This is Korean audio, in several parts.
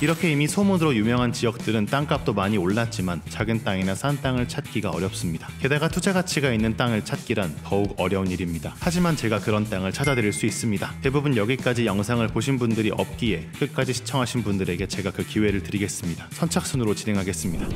이렇게 이미 소문으로 유명한 지역들은 땅값도 많이 올랐지만 작은 땅이나 싼 땅을 찾기가 어렵습니다. 게다가 투자 가치가 있는 땅을 찾기란 더욱 어려운 일입니다. 하지만 제가 그런 땅을 찾아드릴 수 있습니다. 대부분 여기까지 영상을 보신 분들이 없기에 끝까지 시청하신 분들에게 제가 그 기회를 드리겠습니다. 선착순으로 진행하겠습니다.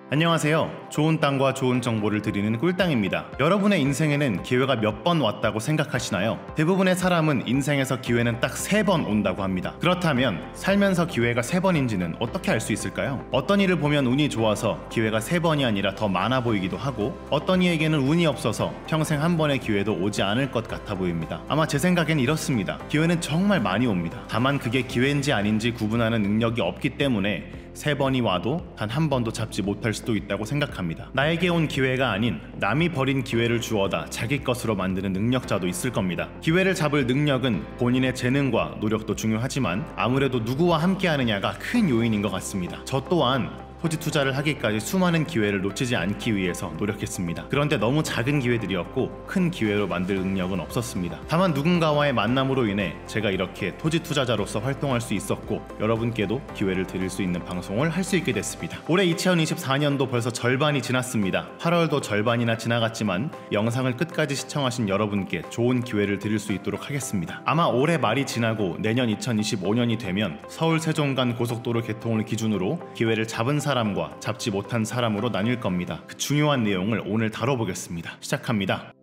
안녕하세요. 좋은 땅과 좋은 정보를 드리는 꿀땅입니다. 여러분의 인생에는 기회가 몇 번 왔다고 생각하시나요? 대부분의 사람은 인생에서 기회는 딱 3번 온다고 합니다. 그렇다면 살면서 기회가 3번인지는 어떻게 알 수 있을까요? 어떤 이를 보면 운이 좋아서 기회가 3번이 아니라 더 많아 보이기도 하고, 어떤 이에게는 운이 없어서 평생 한 번의 기회도 오지 않을 것 같아 보입니다. 아마 제 생각엔 이렇습니다. 기회는 정말 많이 옵니다. 다만 그게 기회인지 아닌지 구분하는 능력이 없기 때문에 3번이 와도 단 한 번도 잡지 못할 수도 있다고 생각합니다. 나에게 온 기회가 아닌 남이 버린 기회를 주워다 자기 것으로 만드는 능력자도 있을 겁니다. 기회를 잡을 능력은 본인의 재능과 노력도 중요하지만 아무래도 누구와 함께 하느냐가 큰 요인인 것 같습니다. 저 또한 토지 투자를 하기까지 수많은 기회를 놓치지 않기 위해서 노력했습니다. 그런데 너무 작은 기회들이었고 큰 기회로 만들 능력은 없었습니다. 다만 누군가와의 만남으로 인해 제가 이렇게 토지 투자자로서 활동할 수 있었고, 여러분께도 기회를 드릴 수 있는 방송을 할 수 있게 됐습니다. 올해 2024년도 벌써 절반이 지났습니다. 8월도 절반이나 지나갔지만 영상을 끝까지 시청하신 여러분께 좋은 기회를 드릴 수 있도록 하겠습니다. 아마 올해 말이 지나고 내년 2025년이 되면 서울 세종 간 고속도로 개통을 기준으로 기회를 잡은 사람과 잡지 못한 사람으로 나뉠 겁니다. 그 중요한 내용을 오늘 다뤄보겠습니다. 시작합니다.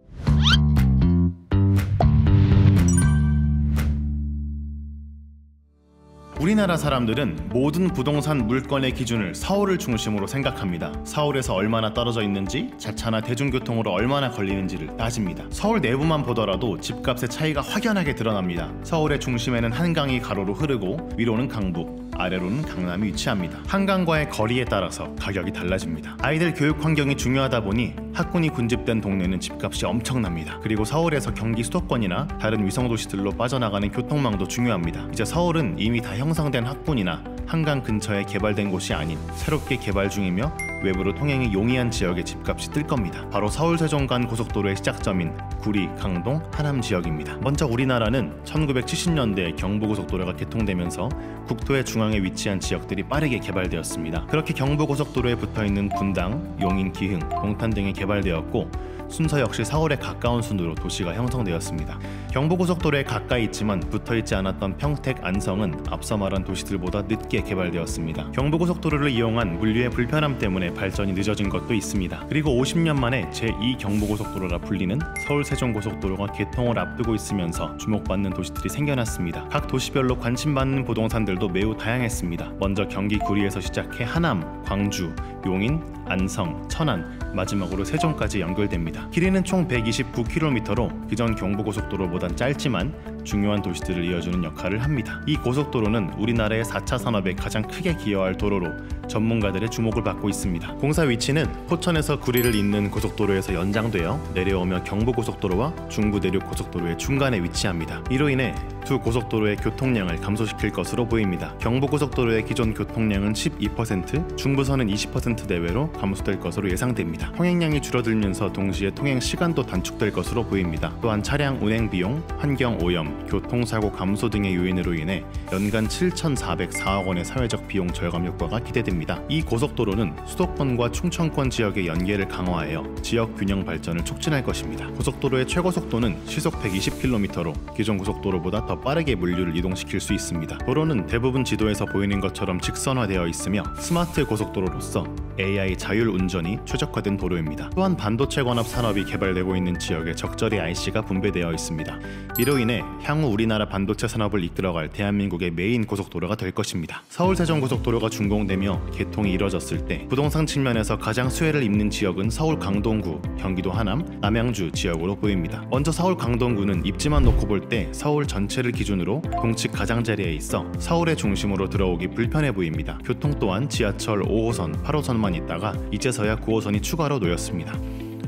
우리나라 사람들은 모든 부동산 물건의 기준을 서울을 중심으로 생각합니다. 서울에서 얼마나 떨어져 있는지, 자차나 대중교통으로 얼마나 걸리는지를 따집니다. 서울 내부만 보더라도 집값의 차이가 확연하게 드러납니다. 서울의 중심에는 한강이 가로로 흐르고 위로는 강북, 아래로는 강남이 위치합니다. 한강과의 거리에 따라서 가격이 달라집니다. 아이들 교육 환경이 중요하다 보니 학군이 군집된 동네는 집값이 엄청납니다. 그리고 서울에서 경기 수도권이나 다른 위성도시들로 빠져나가는 교통망도 중요합니다. 이제 서울은 이미 다 형성된 학군이나 한강 근처에 개발된 곳이 아닌 새롭게 개발 중이며 외부로 통행이 용이한 지역의 집값이 뜰 겁니다. 바로 서울 세종 간 고속도로의 시작점인 구리, 강동, 하남 지역입니다. 먼저 우리나라는 1970년대에 경부고속도로가 개통되면서 국토의 중앙에 위치한 지역들이 빠르게 개발되었습니다. 그렇게 경부고속도로에 붙어있는 분당, 용인, 기흥, 동탄 등이 개발되었고, 순서 역시 서울에 가까운 순으로 도시가 형성되었습니다. 경부고속도로에 가까이 있지만 붙어있지 않았던 평택, 안성은 앞서 말한 도시들보다 늦게 개발되었습니다. 경부고속도로를 이용한 물류의 불편함 때문에 발전이 늦어진 것도 있습니다. 그리고 50년 만에 제2경부고속도로라 불리는 서울세종고속도로가 개통을 앞두고 있으면서 주목받는 도시들이 생겨났습니다. 각 도시별로 관심받는 부동산들도 매우 다양했습니다. 먼저 경기 구리에서 시작해 하남, 광주, 용인, 안성, 천안, 마지막으로 세종까지 연결됩니다. 길이는 총 129km로 기존 경부고속도로보단 짧지만 중요한 도시들을 이어주는 역할을 합니다. 이 고속도로는 우리나라의 4차 산업에 가장 크게 기여할 도로로 전문가들의 주목을 받고 있습니다. 공사 위치는 포천에서 구리를 잇는 고속도로에서 연장되어 내려오며 경부고속도로와 중부내륙고속도로의 중간에 위치합니다. 이로 인해 두 고속도로의 교통량을 감소시킬 것으로 보입니다. 경부고속도로의 기존 교통량은 12%, 중부선은 20% 내외로 감소될 것으로 예상됩니다. 통행량이 줄어들면서 동시에 통행 시간도 단축될 것으로 보입니다. 또한 차량 운행 비용, 환경 오염, 교통사고 감소 등의 요인으로 인해 연간 7,404억 원의 사회적 비용 절감 효과가 기대됩니다. 이 고속도로는 수도권과 충청권 지역의 연계를 강화하여 지역 균형 발전을 촉진할 것입니다. 고속도로의 최고 속도는 시속 120km로 기존 고속도로보다 더 빠르게 물류를 이동시킬 수 있습니다. 도로는 대부분 지도에서 보이는 것처럼 직선화되어 있으며 스마트 고속도로로서 AI 자율 운전이 최적화된 도로입니다. 또한 반도체 관합 산업이 개발되고 있는 지역에 적절히 IC가 분배되어 있습니다. 이로 인해 향후 우리나라 반도체 산업을 이끌어갈 대한민국의 메인 고속도로가 될 것입니다. 서울 세종 고속도로가 준공되며 개통이 이뤄졌을 때 부동산 측면에서 가장 수혜를 입는 지역은 서울 강동구, 경기도 하남, 남양주 지역으로 보입니다. 먼저 서울 강동구는 입지만 놓고 볼 때 서울 전체를 기준으로 동측 가장자리에 있어 서울의 중심으로 들어오기 불편해 보입니다. 교통 또한 지하철 5호선, 8호선만 있다가 이제서야 9호선이 추가로 놓였습니다.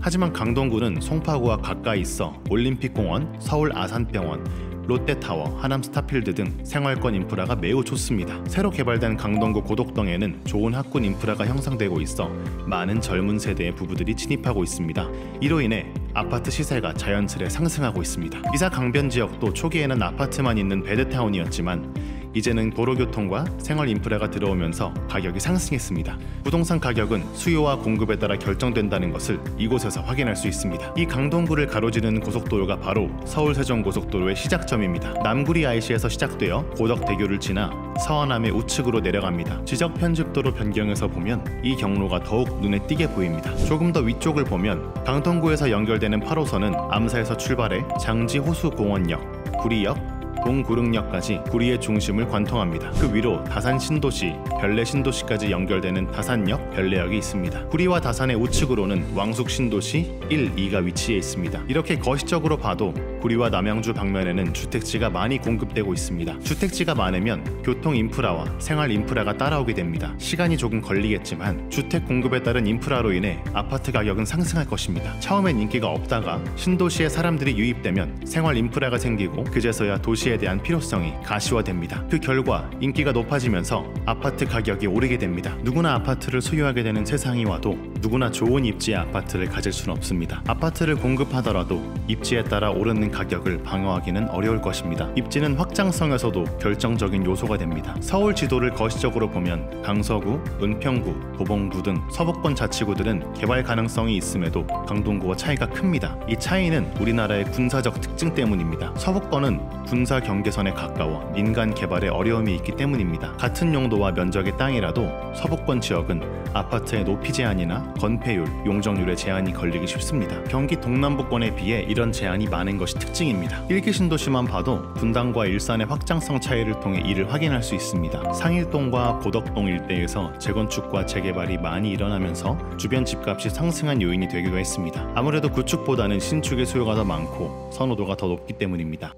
하지만 강동구는 송파구와 가까이 있어 올림픽공원, 서울 아산병원, 롯데타워, 하남 스타필드 등 생활권 인프라가 매우 좋습니다. 새로 개발된 강동구 고덕동에는 좋은 학군 인프라가 형성되고 있어 많은 젊은 세대의 부부들이 진입하고 있습니다. 이로 인해 아파트 시세가 자연스레 상승하고 있습니다. 이사 강변 지역도 초기에는 아파트만 있는 베드타운이었지만 이제는 도로교통과 생활 인프라가 들어오면서 가격이 상승했습니다. 부동산 가격은 수요와 공급에 따라 결정된다는 것을 이곳에서 확인할 수 있습니다. 이 강동구를 가로지르는 고속도로가 바로 서울 세종고속도로의 시작점입니다. 남구리 IC에서 시작되어 고덕대교를 지나 서안암의 우측으로 내려갑니다. 지적 편집도로 변경해서 보면 이 경로가 더욱 눈에 띄게 보입니다. 조금 더 위쪽을 보면 강동구에서 연결되는 8호선은 암사에서 출발해 장지호수공원역, 구리역, 동구릉역까지 구리의 중심을 관통합니다. 그 위로 다산 신도시, 별내 신도시까지 연결되는 다산역, 별내역이 있습니다. 구리와 다산의 우측으로는 왕숙 신도시 1, 2가 위치해 있습니다. 이렇게 거시적으로 봐도 구리와 남양주 방면에는 주택지가 많이 공급되고 있습니다. 주택지가 많으면 교통 인프라와 생활 인프라가 따라오게 됩니다. 시간이 조금 걸리겠지만 주택 공급에 따른 인프라로 인해 아파트 가격은 상승할 것입니다. 처음엔 인기가 없다가 신도시에 사람들이 유입되면 생활 인프라가 생기고 그제서야 도시에 대한 필요성이 가시화됩니다. 그 결과 인기가 높아지면서 아파트 가격이 오르게 됩니다. 누구나 아파트를 소유하게 되는 세상이 와도 누구나 좋은 입지의 아파트를 가질 수는 없습니다. 아파트를 공급하더라도 입지에 따라 오르는 가격을 방어하기는 어려울 것입니다. 입지는 확장성에서도 결정적인 요소가 됩니다. 서울 지도를 거시적으로 보면 강서구, 은평구, 도봉구 등 서북권 자치구들은 개발 가능성이 있음에도 강동구와 차이가 큽니다. 이 차이는 우리나라의 군사적 특징 때문입니다. 서북권은 군사 경계선에 가까워 민간 개발에 어려움이 있기 때문입니다. 같은 용도와 면적의 땅이라도 서북권 지역은 아파트의 높이 제한이나 건폐율, 용적률의 제한이 걸리기 쉽습니다. 경기 동남부권에 비해 이런 제한이 많은 것이 특징입니다. 1기 신도시만 봐도 분당과 일산의 확장성 차이를 통해 이를 확인할 수 있습니다. 상일동과 고덕동 일대에서 재건축과 재개발이 많이 일어나면서 주변 집값이 상승한 요인이 되기도 했습니다. 아무래도 구축보다는 신축의 수요가 더 많고 선호도가 더 높기 때문입니다.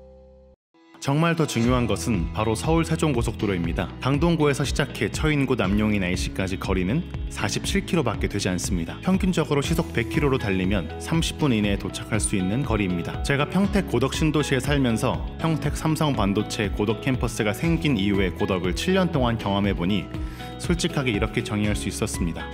정말 더 중요한 것은 바로 서울 세종고속도로입니다. 강동구에서 시작해 처인구 남용인 IC까지 거리는 47km밖에 되지 않습니다. 평균적으로 시속 100km로 달리면 30분 이내에 도착할 수 있는 거리입니다. 제가 평택 고덕 신도시에 살면서 평택 삼성반도체 고덕 캠퍼스가 생긴 이후의 고덕을 7년 동안 경험해보니 솔직하게 이렇게 정의할 수 있었습니다.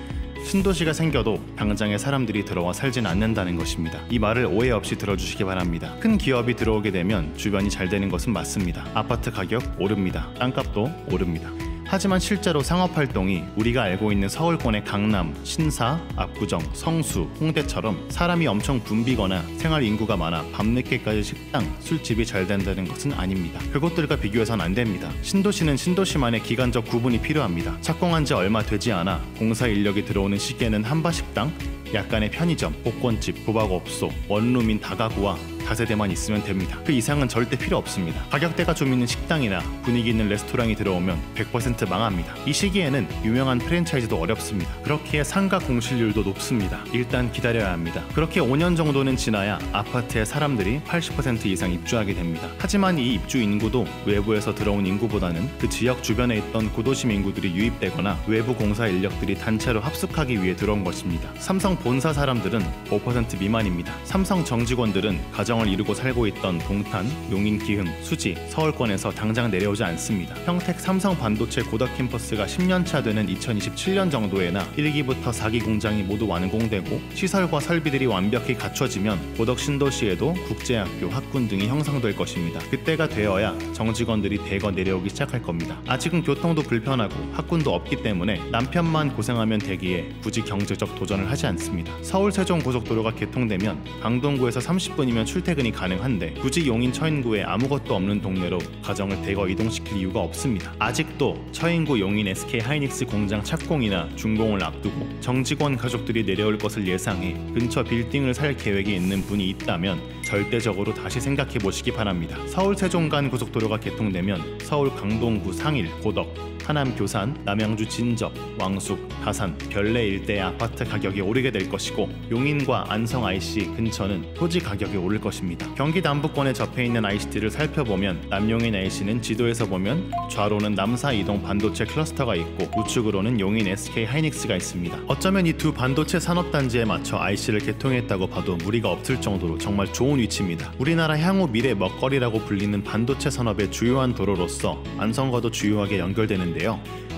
신도시가 생겨도 당장에 사람들이 들어와 살진 않는다는 것입니다. 이 말을 오해 없이 들어주시기 바랍니다. 큰 기업이 들어오게 되면 주변이 잘 되는 것은 맞습니다. 아파트 가격 오릅니다. 땅값도 오릅니다. 하지만 실제로 상업활동이 우리가 알고 있는 서울권의 강남, 신사, 압구정, 성수, 홍대처럼 사람이 엄청 붐비거나 생활 인구가 많아 밤늦게까지 식당, 술집이 잘 된다는 것은 아닙니다. 그것들과 비교해선 안 됩니다. 신도시는 신도시만의 기간적 구분이 필요합니다. 착공한 지 얼마 되지 않아 공사 인력이 들어오는 시기에는 한바식당, 약간의 편의점, 복권집, 도박업소, 원룸인 다가구와 다세대만 있으면 됩니다. 그 이상은 절대 필요 없습니다. 가격대가 좀 있는 식당이나 분위기 있는 레스토랑이 들어오면 100% 망합니다. 이 시기에는 유명한 프랜차이즈도 어렵습니다. 그렇기에 상가 공실률도 높습니다. 일단 기다려야 합니다. 그렇게 5년 정도는 지나야 아파트에 사람들이 80% 이상 입주하게 됩니다. 하지만 이 입주 인구도 외부에서 들어온 인구보다는 그 지역 주변에 있던 구도심 인구들이 유입되거나 외부 공사 인력들이 단체로 합숙하기 위해 들어온 것입니다. 삼성 본사 사람들은 5% 미만입니다. 삼성 정직원들은 가정을 이루고 살고 있던 동탄, 용인, 기흥, 수지, 서울권에서 당장 내려오지 않습니다. 평택 삼성 반도체 고덕 캠퍼스가 10년차 되는 2027년 정도에나 1기부터 4기 공장이 모두 완공되고 시설과 설비들이 완벽히 갖춰지면 고덕 신도시에도 국제학교, 학군 등이 형성될 것입니다. 그때가 되어야 정직원들이 대거 내려오기 시작할 겁니다. 아직은 교통도 불편하고 학군도 없기 때문에 남편만 고생하면 되기에 굳이 경제적 도전을 하지 않습니다. 서울 세종 고속도로가 개통되면 강동구에서 30분이면 출퇴근이 가능한데 굳이 용인 처인구에 아무것도 없는 동네로 가정을 대거 이동시킬 이유가 없습니다. 아직도 처인구 용인 SK 하이닉스 공장 착공이나 준공을 앞두고 정직원 가족들이 내려올 것을 예상해 근처 빌딩을 살 계획이 있는 분이 있다면 절대적으로 다시 생각해 보시기 바랍니다. 서울 세종 간 고속도로가 개통되면 서울 강동구 상일, 고덕, 하남 교산, 남양주 진접, 왕숙, 다산, 별내 일대의 아파트 가격이 오르게 될 것이고 용인과 안성 IC 근처는 토지 가격이 오를 것입니다. 경기 남부권에 접해있는 ICT를 살펴보면 남용인 IC는 지도에서 보면 좌로는 남사 이동 반도체 클러스터가 있고 우측으로는 용인 SK 하이닉스가 있습니다. 어쩌면 이 두 반도체 산업단지에 맞춰 IC를 개통했다고 봐도 무리가 없을 정도로 정말 좋은 위치입니다. 우리나라 향후 미래 먹거리라고 불리는 반도체 산업의 주요한 도로로서 안성과도 주요하게 연결되는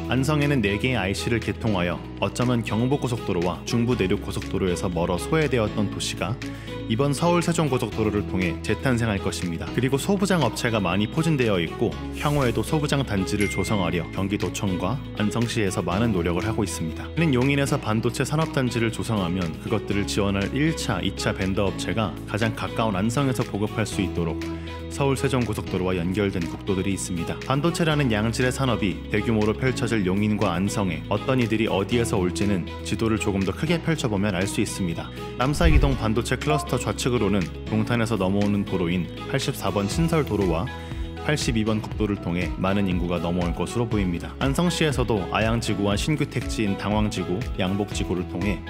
안성에는 4개의 IC를 개통하여 어쩌면 경부고속도로와 중부내륙고속도로에서 멀어 소외되었던 도시가 이번 서울 세종고속도로를 통해 재탄생할 것입니다. 그리고 소부장 업체가 많이 포진되어 있고 향후에도 소부장 단지를 조성하려 경기도청과 안성시에서 많은 노력을 하고 있습니다. 이는 용인에서 반도체 산업단지를 조성하면 그것들을 지원할 1차, 2차 벤더 업체가 가장 가까운 안성에서 보급할 수 있도록 서울 세종고속도로와 연결된 국도들이 있습니다. 반도체라는 양질의 산업이 대규모로 펼쳐질 용인과 안성에 어떤 이들이 어디에서 올지는 지도를 조금 더 크게 펼쳐보면 알 수 있습니다. 남사이동 반도체 클러스터 좌측으로는 동탄에서 넘어오는 도로인 84번 신설도로와 82번 국도를 통해 많은 인구가 넘어올 것으로 보입니다. 안성시에서도 아양지구와 신규 택지인 당황지구, 양복지구를 통해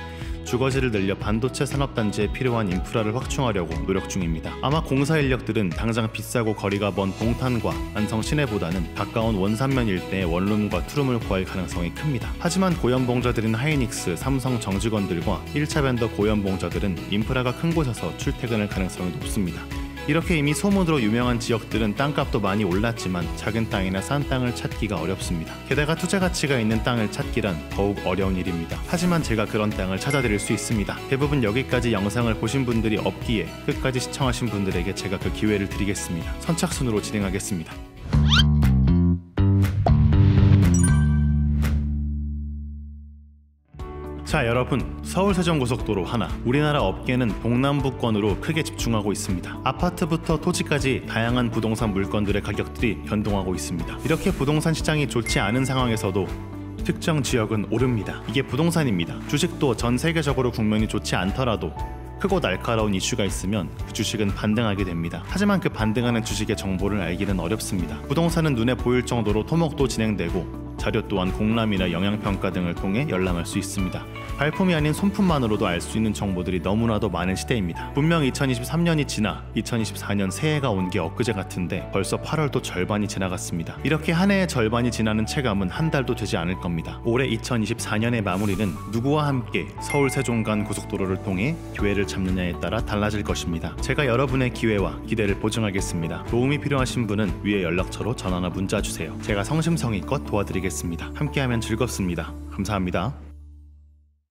주거지를 늘려 반도체 산업단지에 필요한 인프라를 확충하려고 노력 중입니다. 아마 공사 인력들은 당장 비싸고 거리가 먼 동탄과 안성 시내보다는 가까운 원산면 일대의 원룸과 투룸을 구할 가능성이 큽니다. 하지만 고연봉자들인 하이닉스, 삼성 정직원들과 1차 벤더 고연봉자들은 인프라가 큰 곳에서 출퇴근할 가능성이 높습니다. 이렇게 이미 소문으로 유명한 지역들은 땅값도 많이 올랐지만 작은 땅이나 싼 땅을 찾기가 어렵습니다. 게다가 투자 가치가 있는 땅을 찾기란 더욱 어려운 일입니다. 하지만 제가 그런 땅을 찾아드릴 수 있습니다. 대부분 여기까지 영상을 보신 분들이 없기에 끝까지 시청하신 분들에게 제가 그 기회를 드리겠습니다. 선착순으로 진행하겠습니다. 자, 여러분, 서울 세종고속도로 하나, 우리나라 업계는 동남북권으로 크게 집중하고 있습니다. 아파트부터 토지까지 다양한 부동산 물건들의 가격들이 변동하고 있습니다. 이렇게 부동산 시장이 좋지 않은 상황에서도 특정 지역은 오릅니다. 이게 부동산입니다. 주식도 전 세계적으로 국면이 좋지 않더라도 크고 날카로운 이슈가 있으면 그 주식은 반등하게 됩니다. 하지만 그 반등하는 주식의 정보를 알기는 어렵습니다. 부동산은 눈에 보일 정도로 토목도 진행되고 자료 또한 공람이나 영향평가 등을 통해 열람할 수 있습니다. 발품이 아닌 손품만으로도 알 수 있는 정보들이 너무나도 많은 시대입니다. 분명 2023년이 지나 2024년 새해가 온 게 엊그제 같은데 벌써 8월도 절반이 지나갔습니다. 이렇게 한 해의 절반이 지나는 체감은 한 달도 되지 않을 겁니다. 올해 2024년의 마무리는 누구와 함께 서울 세종 간 고속도로를 통해 기회를 잡느냐에 따라 달라질 것입니다. 제가 여러분의 기회와 기대를 보증하겠습니다. 도움이 필요하신 분은 위에 연락처로 전화나 문자 주세요. 제가 성심성의껏 도와드리겠습니다. 함께하면 즐겁습니다. 감사합니다.